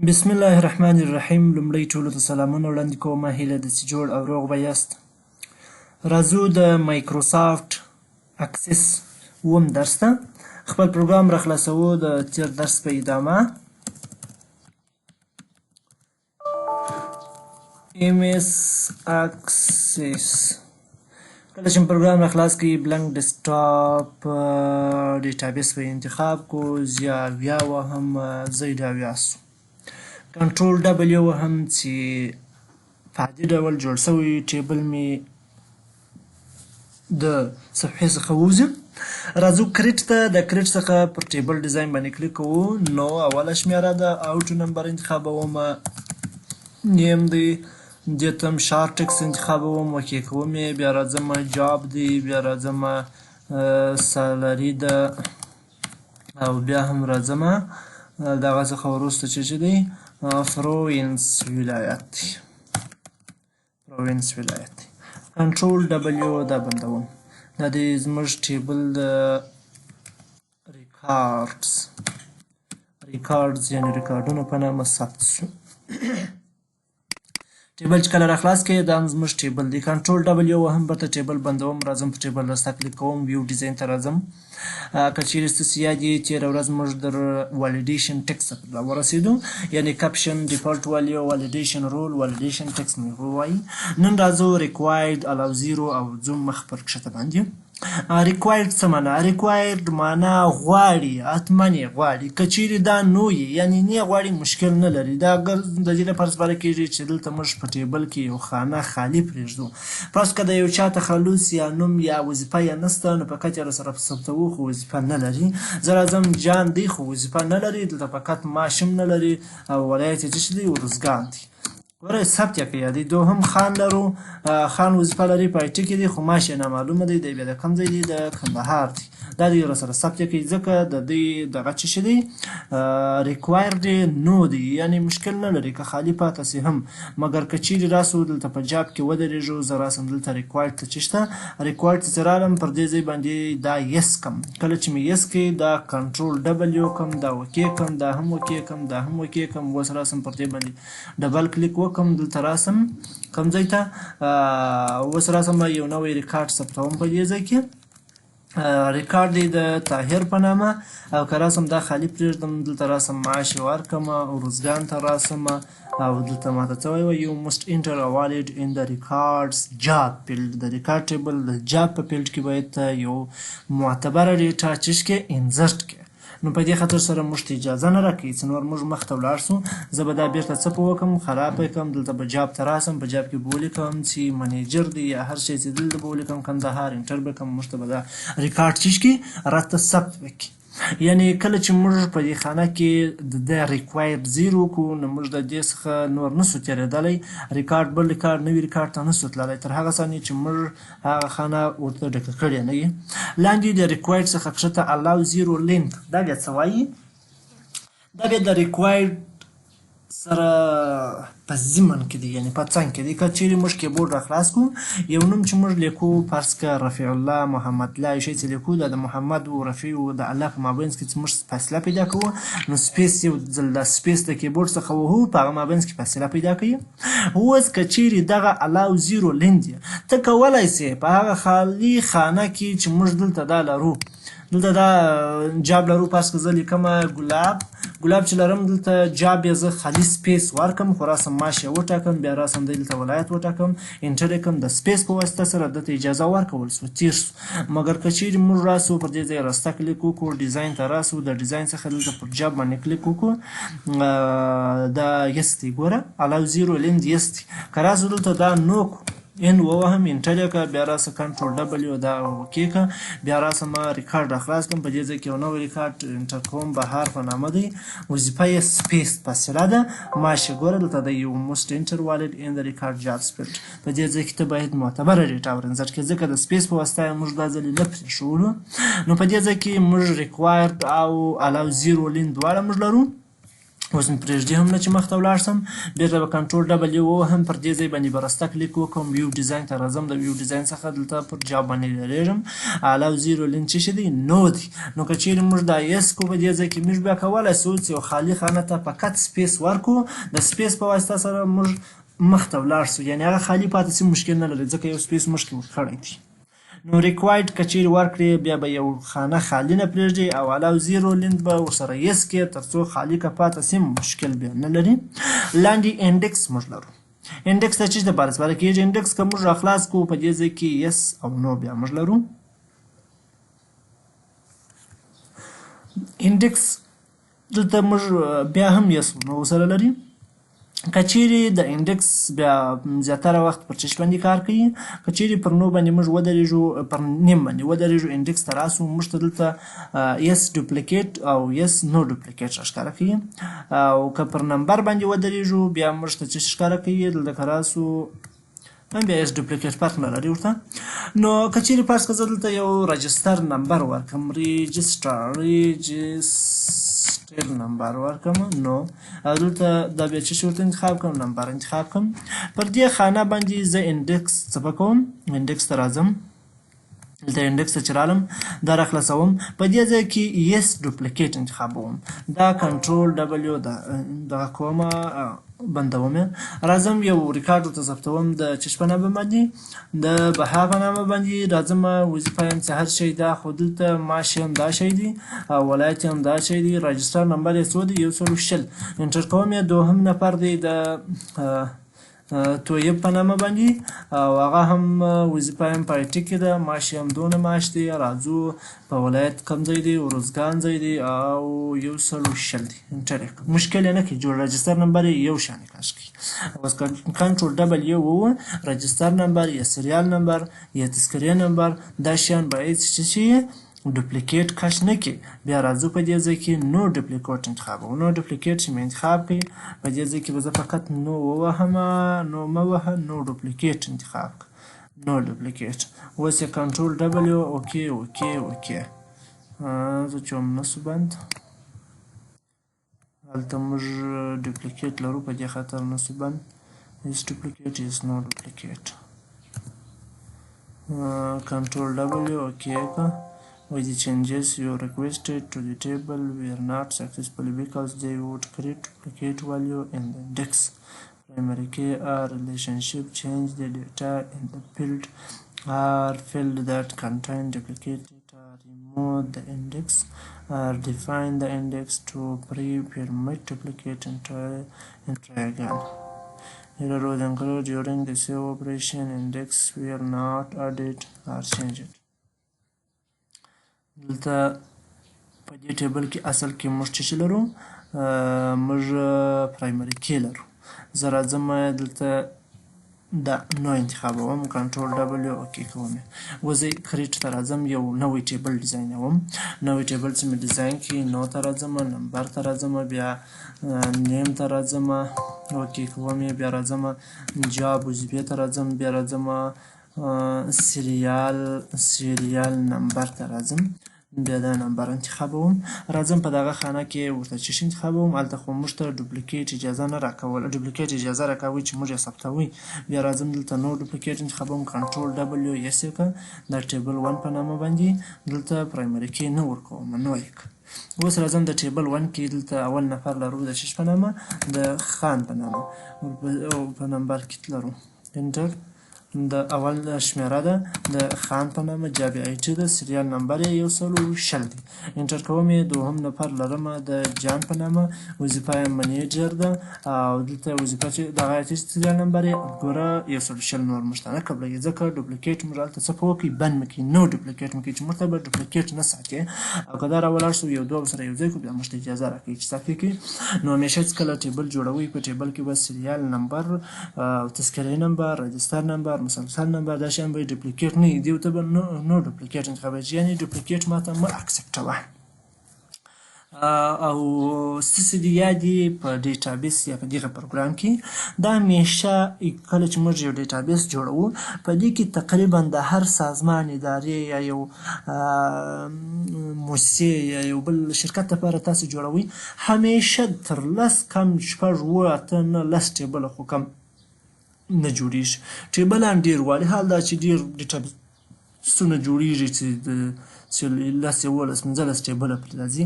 بسم الله الرحمن الرحیم. لومړی ټولو ته سلامونه وړاندې کوم. هیله ده چې جوړ او روغ به یاست. راځو د مایکروسافټ اکسس اووم درس ته. خپل پروګرام را خلاصوو د تیر درس په ادامه. ام اس اکسس کله چې پروګرام را خلاص کړي بلنک ډیسکټاپ ډیټابیس به انتخاب کو یا بیا وهم زید اویاسو کنټرول ډبلیو وهم چې په عادي ډول جوړ شوی ټیبل می د صفحې څخه ووځي. راځو کریټ ته. د کریټ څخه پر ټیبل ډیزاین باندې کلیک کوو. نو اوله شمیره ده اوټو نمبر انتخابوم، نیم دی دیتم شارټ ټکس انتخابوم، اوکې کوم. بیا راځم جاب دی، بیا راځم سالري ده، او بیا هم راځم دغه څخه وروسته چې دی پروینس ولایت دی. پروینس ولایت دی. کنټرول ډبلیو دا بندوم. دا د زموږ ټیبل د ریکارډز یعنی ریکارډونو په نامه ثبت شو. ټیبل چې کله را خلاص کړئ دا هم زموږ ټیبل دی. کنټرول ډبلیو وهم برته ټیبل بندوم. راځم په ټیبل راسته کلیک کوم، ویو ډیزاین ته راځم. که چیرې ستاسې یاد وي تېره ورځ موږ د والیډیشن ټکس ته ورسېدو، یعنې کپشن ډیفالټ والیو والیډیشن رول والیډیشن ټکس مې ووایي. نن راځو ریکوایرډ الاو زیرو او ځو مخ پر کښته باندې. ریکوایرډ څه معنا؟ ریکوایرډ معنا غواړي، حتما یې غواړي. که چیرې دا نو یې یعنې نه غواړي مشکل نه لري. دا اگر د دې لپاره سپاره کېږي چې دلته موږ په ټیبل کې یو خانه خالي پرېږدو. فرض که د یو چا تخلص یا نوم یا وظیفه یې نشته نو فقط یې راسره ثبتوو خو وظیفه نه لري. زه راځم جان دی خو وظیفه نه لري، دلته فقط معاش هم نه لري او ولایت یې څه دی ارزګان دی. ګوره ثبت یې کړئ. دی دوهم خان لرو، خان وظیفه لري په آی ټي کې دی خو معاش یې نامعلومه دی. دی بیا د کوم ځای دی؟ د کندهار دی. دا دی راسره ثبت یې کړئ ځکه د دې دغه څه دی ریکوایرډ نو دی، یعنې مشکل نه لري که خالي پاته سي هم. مګر که چیرې راسو دلته په جاب کې ودرېږو، زه راسم دلته ریکوایرډ ته چې شته ریکوایرډ ته چې رالم پر دې ځای باندې دا یس کم. کله چې مې یس کړي دا کنټرول ډبلیو کم، دا اوکې کم، دا هم اوکې کم، دا هم اوکې کم. اوس راسم پر دې باندې ډبل کلیک وکم، دلته راسم کوم ځای ته. اوس راسم یو نوی ریکارډ ثبتوم په دې ځای کې. ریکارډ دی د طاهر په نامه، او که راسم دا خالي پرېږدم دلته راسم معاش یې ورکړم، ارزګان ته راسم او دلته ماته څه وایي یو مست انټر ا والید ان د ریکارډز جاب فیلډ. د ریکارډ ټیبل د جاب په فیلډ کې باید ته یو معتبره ډیټا چش کې انزرټ کې. نو په دې خاطر سره موږ ته اجازه نه راکوي چې نور موږ مخ ته ولاړ سو. زه به دا بیرته څه په وکړم خراب یې کړم. دلته به جاب ته راسم، په جاب کې به ولیکم چې منیجر دی یا هر شی چې دلته به ولیکم کندهار، انټر به کړم. موږ ته به دا ریکارډ چیش کې راته ثبت وکړي. یعنې کله چې موږ په دې خانه کې د ریکوایرډ زیرو کو نو موږ د دې څخه نور نسو تېرېدلی. ریکارډ بل ریکارډ نوي ریکارډ ته نسو تللی تر هغه ثانیې چې موږ هغه خانه ورته ډکه کړې نه وي. لاندې د ریکوایرډ څخه کښته الاو زیرو لینک دا بیا څه وایي؟ دا بیا د ریکوایرډ سره په ضمن کې دی، یعنې په څنګ کې دی. که چیرې موږ کیبورډ را خلاص کړو یو نوم چې موږ لیکو فرض که رفیع الله محمد الله یو شی چې لیکو دا د محمد و رفیع و د الله په مابینځ کې چې موږ فاصله پیدا کوو نو سپیس یو ځل دا سپیس د کیبورډ څخه وهو په هغه مابینځ کې فاصله پیدا کوي. اوس که چیرې دغه الاو زیرو لین دی ته کولی سې په هغه خالي خانه کې چې موږ دلته دا لرو، دلته دا جاب لرو، فرض که زه لیکم ګلاب چې لرم دلته جاب یې زه خالي سپیس ورکړم خو راسم معاش یې وټاکم، بیا راسم دلته ولایت وټاکم، انټر یې کړم، د سپیس په واسطه سره دته اجازه ورکول سو تیر سو. مګر که چیرې موږ راسو پر دې ځای راسته کلیک وکړو، ډیزاین ته راسو، د ډیزاین څخه دلته پر جاب باندې کلیک وکړو، دا یس دی. ګوره الاو زیرو لین یس دی. که راسو دلته دا نو ان ووهم انټر یې کړه، بیا راسه کنټرول ډبلیو دا اوکې کړه، بیا راسه ما ریکارډ را خلاص کړم. په دې ځای کې یو نوی ریکارډ انټر کوم، بهار په نامه دی، وظیفه یې سپیس فاصله ده، معاش یې ګوره دلته د یو مست انټر والید ان د ریکارډ جابز فیلډ. په دې ځای کې ته باید معتبره ډیټا ورنځټ کړې ځکه د سپیس په واسطه موږ دا ځلې نه پرېښولو. نو په دې ځای کې موږ ریکوایرډ او الاو زیرو لین دواړه موږ لرو. اوس مې پرېږدي هم نه چې مخته ولاړ شم. بېرته به کنټرول ډبل یو ووهم، پر دې ځای باندې به راسته کلیک وکړم، ویو ډیزاین ته راځم، د ویو ډیزاین څخه دلته پر جاب باندې درېږم. الاو زیرو لینک څه شی دی؟ نو دی. نو که چیرې موږ دا یس کو په دې ځای کې موږ بیا کولی شو چې یو خالي خانه ته فقط سپیس ورکړو، د سپیس په واسطه سره موږ مخته ولاړ شو، یعنې هغه خالي پاتې شي مشکل نه لري ځکه یو سپیس مخکې ورکړی دی. نو ریکوایرډ که چیرې ورکړې بیا به یو خانه خالي نه پرېږدي او الاو زیرو لینک به ورسره یس کې تر څو خالي که پاته شي مشکل بیا نه لري. لاندې انډکس موږ لرو. انډکس د څه دپاره استفاده کېږي؟ انډکس که موږ راخلاص کړو په دې ځای کې یس او نو بیا موږ لرو. انډکس دلته موږ بیا هم یس او نو ورسره لري. که چیرې د انډکس بیا زیاتره وخت پر چش باندې کار کوي، که چیرې پر نو باندې موږ ودرېږو، پر نیم باندې ودرېږو، انډکس ته راسو، موږ ته دلته یس ډوپلیکیټ او یس نو ډوپلیکیټ راښکاره کوي. او که پر نمبر باندې ودرېږو بیا موږ ته څه ښکاره کوي؟ دلته که راسو بیا یس ډوپلیکیټ فرق نه لري ورته. نو که چیرې فرض کړه زه دلته یو رجسټر نمبر ورکړم، رجسټر نمبر ورکړم، نو دلته دا بیا څه شی ورته انتخاب کړم؟ نمبر انتخاب کړم. پر دې خانه باندې زه انډکس څه کوم؟ انډکس ته راځم، دلته انډکس ته چې رالم دا راخلاصوم، په دې ځای کې یس ډوپلیکیټ انتخابوم، دا کنټرول ډبلیو دغه کومه بندوم یې، راځم یو ریکارډ ورته ثبتوم د چش په نامه باندې، د بها په نامه باندې راځم، وظیفه یم چې هر شی دا، خو دلته معاش هم دا شی دی او ولایت هم دا شی دی، راجسټر نمبر یې څو دی؟ 120. انټر کوم یې دوهم نفر دی د تویب په نامه باندې او هغه هم وظیفه یم په آی ټي کې ده، معاش یې هم دونه معاش دی، راځو په ولایت کوم ځای دی؟ ارزګان ځای دی او 120 دی. انټر یې کړم، مشکل یې نه کوي، جوړ راجسټر نمبر یې یو شان کاش کوي. اوس کنټرول ډبل یو ووه، راجسټر نمبر یا سریال نمبر یا تذکرې نمبر دا شیان باید څه شي؟ ډوپلیکیټ کش نه کړي. بیا راځو په دې ځای کې نو ډوپلیکیټ انتخابوو، نو ډوپلیکیټ چې مې انتخاب کړي په دې ځای کې به زه فقط نو ووهم، نو مه وهه، نو ډوپلیکیټ انتخاب کړه، نو ډوپلیکیټ. اوس یې کنټرول ډبلیو اوکې اوکې اوکې، زه چې هم نسو بند، هلته موږ ډوپلیکیټ لرو په دې خاطر نسو بند. is duplicate is no duplicate. Control W OK with the changes you requested to the table were not successful because they would create duplicate value in the index. Primary key or relationship change the data in the field or field that contain duplicate data, remove the index or define the index to pre-permit duplicate and try again. Error was encountered during the save operation. Index were not added or changed. دلته په دې ټیبل کې اصل کې موږ څه لرو؟ موږ پرایمري کې لرو. زه راځم دلته دا نو انتخابوم، کنټرول ډبلیو اوکې کوم. اوس زه کریټ ته راځم، یو نوی ټیبل ډیزاینوم. نوی ټیبل چې مې ډیزاین کړي، نو ته راځم، نمبر ته راځم، بیا نیم ته راځم، اوکې کوم یې، بیا راځم جاب وظیفې ته راځم، بیا راځم سیریال نمبر ته راځم، بیا دا نمبر انتخابوم. راځم په دغه خانه کې ورته څه شی انتخابوم، هلته خو موږ ته ډوپلیکیټ اجازه نه راکوله، ډوپلیکیټ اجازه راکوي چې موږ یې ثبتوي. بیا راځم دلته نو ډوپلیکیټ انتخابوم، کنټرول ډبلیو یس یې کړه، دا ټیبل 1 په نامه باندې دلته پرایمري کې نه ورکوم، نو یې کړه. اوس راځم د ټیبل 1 کې دلته اول نفر لرو د چش په نامه، د خان په نامه او په نمبر کې لرو، انټر. د اول شمیره ده د خان په نامه، جاب آی ټي ده، سریال نمبر یې 120 دی. انټر کوم یې، دوهم نفر لرم د جان په نامه، وظیفه یې منیجر ده او دلته وظیفه چې دغه آی ټي سریال نمبر یې ګوره 120 نور موږ ته نه قبلوي، ځکه ډوپلیکیټ موږ هلته څه وکړي؟ بند مې کړي، نو ډوپلیکیټ مې کړي چې موږ ته به ډوپلیکیټ نه ساتي. او که دا راولاړ شو یو دوه سره یو ځای کړو، بیا موږ ته اجازه راکوي چې صافي کړي. نو همیشه چې کله ټیبل جوړوئ په ټیبل کې به سریال نمبر او تذکرې نمبر، رجسټر نمبر، مسلسل نمبر دا شیان به ډوپلیکیټ نه وي، دې ته به نو ډوپلیکیټ انتخابوي، یعنې ډوپلیکیټ ماته مه اکسپټوه. او ستاسې د یادې په ډیټابیس یا په دغه پروګرام کې دا همیشه کله چې موږ یو ډیټابیس جوړوو په دې کې تقریبا د هر سازمان ادارې یا یو مؤسسې یا یو بل شرکت لپاره تاسو جوړوئ همیشه تر لس کم شپږ اووه اته نه لس ټیبله خو کم نه جوړېږي ټیبلان ډېر غواړي حال دا چې ډېر ډیټابیسونه جوړېږي چې د لس یولس پنځلس ټیبله پرې راځي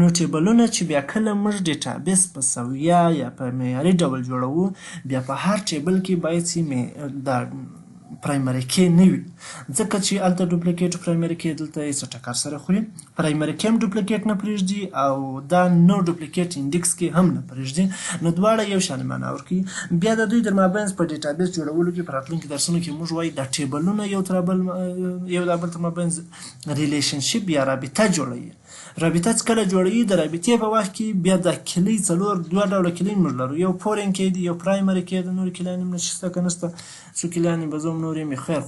نو ټیبلونه چې بیا کله موږ ډیټابیس په سویه یا په معیاري ډول جوړوو بیا په هر ټیبل کې باید چې دا پرایمري کې نه وي ځکه چې هلته ډوپلیکیټ پرایمري کې دلته یې څه ټکر سره خوري پرایمري کې هم ډوپلیکیټ نه پرېږدي او دا نو ډوپلیکیټ انډکس کې هم نه پرېږدي نو دواړه یو شان معنا ورکوي بیا د دوی در مابینځ په ډیټابیس جوړولو کې په راتلونکي درسونو کې موږ وایو دا ټیبلونه یو د بل تر مابینځ ریلیشنشپ یا رابطه جوړوي رابطه چې کله جوړوي د رابطې په وخت کې بیا دا کلۍ دوه ډوله کلۍ موږ لرو یو فورین کې دي یو پرایمري کې د نورې کلیانې هم نشته که نشته څو کلیانې به زه هم نورې مې خیر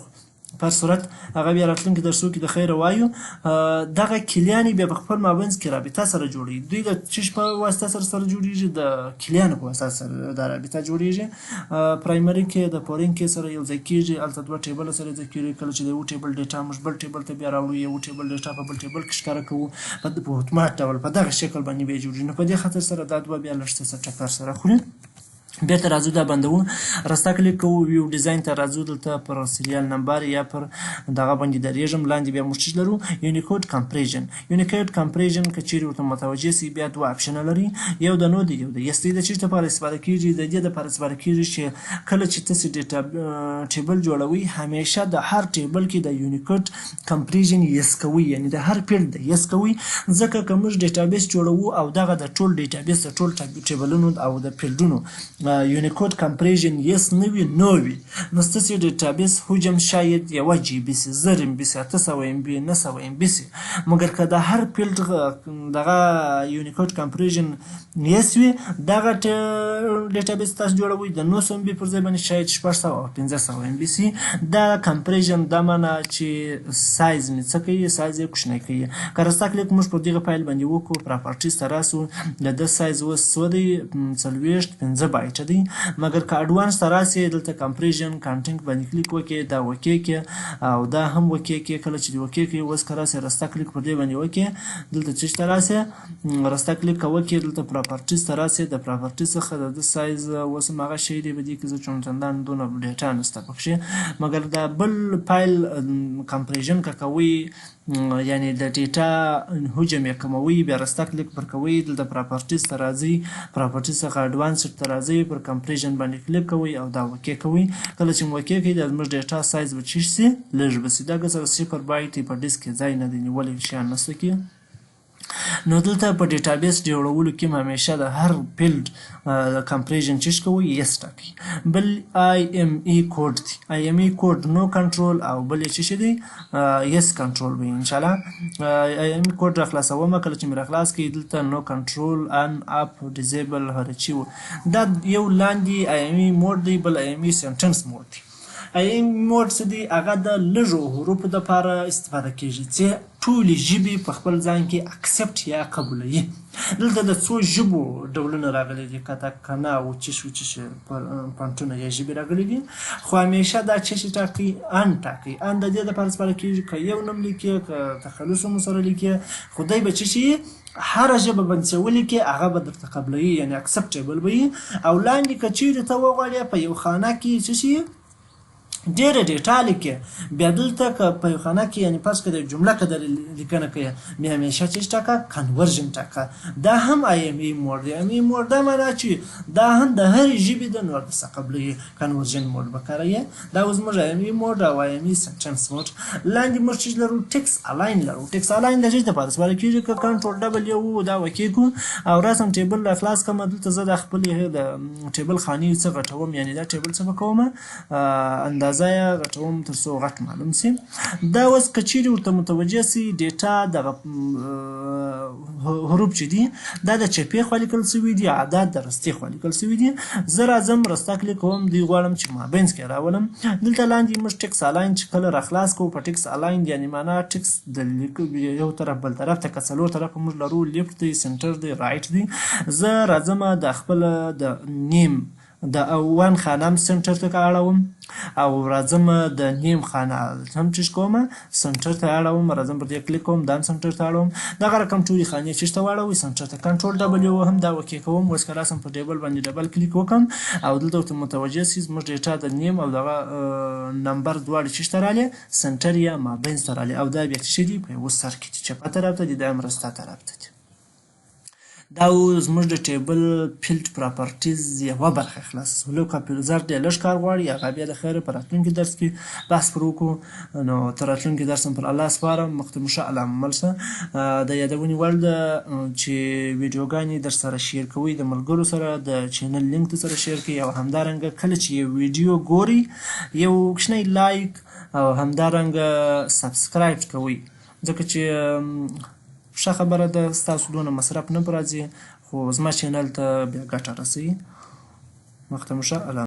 په هر صورت هغه بیا راتلونکي درسو کې د خیره وایو دغه کلیانې بیا په خپل مابینځ کې رابطه سره جوړوي دوی د چش په واسطه سره جوړېږي د کلیانو په واسطه سره دا رابطه جوړېږي پرایمري کې د فورین کې سره یو ځای کېږي هلته دوه ټیبله سره یو ځای کېږي کله چې د یو ټیبل ډیټا موږ بل ټیبل ته بیا راوړو یو ټیبل ډیټا په بل ټیبل کې ښکاره کوو په اتومات ډول په دغه شکل باندې بیا جوړېږي نو په دې خاطر سره دا دوه بیا لږ څه ټکر سره خوري بیرته راځو دا بندوو راسته کلیک کوو ویو ډیزاین ته راځو دلته پر سریال نمبر یا پر دغه باندې درېږم لاندې بیا موږ لرو یونیکوډ کمپریژن یونیکوډ کمپریژن که چیرې ورته متوجه سي بیا دوه اپشنه لري یو د نو دی یو د یس دی د چیز لپاره استفاده کیږي د دې لپاره استفاده کیږي چې کله چې تاسو ډیټا ټیبل جوړوي همیشه د هر ټیبل کې د یونیکوډ کمپریژن یس کوي یعنی د هر فیلډ د یس کوي ځکه که موږ ډیټابیس جوړوو او دغه د ټول ډیټابیس د ټول ټیبلونو او د فیلډونو یونیکوډ کمپریژن یس نه وي نو وي نو ستاسې ډیټابیس حجم شاید یوه جی بي سي 1000 ام بي سي 800 ام بي 900 ام بي سي مګر که د هر فیلډ دغه یونیکوډ کمپریژن یس وي دغه ډیټابیس تاسو جوړوئ د 900 ام بي پر ځای باندې شاید 600 او 500 ام بي سي دا کمپریژن دا معنا چې سایز مې څه کوي سایز یې کوچنی کوي که راسته کلیک موږ پر دغه فایل باندې وکړو پراپرټیز ته راسو د ده سایز اوس څو دی 40 5 بایټه دی مګر که اډوانس ته راسې دلته کمپریژن کانټینټ باندې کلیک وکړې دا وکې کې او دا هم وکې کې کله چې دې وکې کې اوس که راسې راسته کلیک پر دې باندې وکې دلته چیش ته راسې راسته کلیک وکې دلته پراپرټیز ته راسې د پراپرټیز څخه د ده سایز اوس هم هغه شی دی په دې کې زه چندان دونه ډیټا نشته پکښې مګر دا بل فایل کمپریژن که کوئ یعنی د ډیټا حجم یې کموي بیا راسته کلیک پر کوئ دلته پراپرټیز ته راځئ پراپرټیز څخه اډوانسډ ته راځئ پر کمپریژن باندې کلیک کوئ او دا وکې کوئ کله چې وکې کوئ دا زموږ ډیټا سایز به چیش سي لږ به سي دغه سره 0 بایټ په ډیسک کې ځای نه دی نیولی شیان نشته کې نو دلته په ډیټابیس جوړولو کې همیشه د هر فیلډ کمپریژن چیش کوئ یس ټاکئ بل آی ایم ای کوډ دی آی ایم ای کوډ نو کنټرول او بل یې څه دی یس کنټرول وي انشاءالله آی ایم ای کوډ راخلاصوم کله چې مې راخلاص کړي دلته نو کنټرول ان اپ ډیزیبل هر چی دا یو لاندې آی ایم ای موډ دی بل آی ایم ای سنټنس موډ دی آی ایم ای موډ څه دی هغه د لږو حروفو دپاره استفاده کیږي چې ټولې ژبې په خپل ځان کې اکسپټ یا قبولوي دلته د څو ژبو ډولونه راغلي دي کاتاکانا او چش پانټونه یا ژبې راغلي دي خو همیشه دا چش ټاکي ان ټاکي ان د دې دپاره استفاده کیږي که یو نوم لیکي که تخلص هم سره لیکي خو دی به څه شي هره ژبه باندې چې ولیکې هغه به درته قبلوي یعنې اکسپټیبل به وي او لاندې که چیرې ته وغواړې په یو خانه کې څه شي ډېره ډیټا لیکې بیا دلته که په یو خانه کې یعنې فرض کړه د جمله که در لیکنه کوې بیا همیشه چیز ټاکه کنورژن ټاکه دا هم آی ایم ای موډ دی آی ایم ای موډ دا معنا چې دا هم د هرې ژبې د نور څخه قبلوي کنورژن موډ به کاروي دا اوس موږ آی ایم ای موډ او آی ایم ای سنټنس موډ لاندې موږ چیز لرو ټکس الاین لرو ټکس الاین د چیز دپاره استفاده کېږي که کنټرول ډبل یو دا وکې کړو او راسم ټیبل راخلاص کړم دلته زه د خپل د ټیبل خانې څه غټوم یعنې دا ټیبل څه به کوم اندازه ځایه غټوم تر څو غټ معلوم سي. دا اوس که چیرې ورته متوجه سي ډیټا دغه حروف چې دي دا د چپې خوا لیکل سوي دي، اعداد د رستې خوا لیکل سوي دي. زه راځم رسته کلیک کوم، دوی غواړم چې مابینځ کې راولم. دلته لاندې موږ ټکس الاین چې کله راخلاص کوو په ټکس الاین یعنې معنا ټکس د یو طرف بل طرف ته که څلور طرفه موږ لرو، لیفټ دی، سنټر دی، رایټ دی. زه راځم د خپل د نیم د ون خانه هم سنټر ته اړوم او راځم د نیم خانه هم چیش کوم سنټر ته اړوم، راځم پر دې کلیک کوم، دا هم سنټر ته اړوم. دغه رقم ټولې خانې چیش ته واړوئ سنټر ته. کنټرول ډبلیو هم دا اوکې کوم. اوس که راسم په ټیبل باندې ډبل کلیک وکړم او دلته ورته متوجه سي زموږ ډیټا د نیم او دغه نمبر دواړې چیش ته رالې سنټر یا مابینځ ته رالې او دا بیا څه شي دي په یوه سر کې دي، چپه طرف ته دي، دا هم رسته طرف ته دي. دا زموږ د ټیبل فیلډ پراپرټیز یوه برخه خلاصه شوه. لږ کمپیوټر ډېر لږ کار غواړي، هغه بیا د خیره په راتلونکي درس کې بحث پر وکړو. نو تر راتلونکي درس هم پر الله سپارم. مخکې مو ښه الله عمل شه. د یادونې وړ ده چې ویډیوګانې در سره شیر کوئ د ملګرو سره، د چینل لینک در سره شیر کړئ او همدارنګه کله چې یو ویډیو ګورئ یو کوچنی لایک او همدارنګه سبسکرایب کوئ، ځکه چې ښه خبره ده ستاسو دونه مصرف نه راځي خو زما چینل ته بیا ګټه رسوي. مخته مو ښه.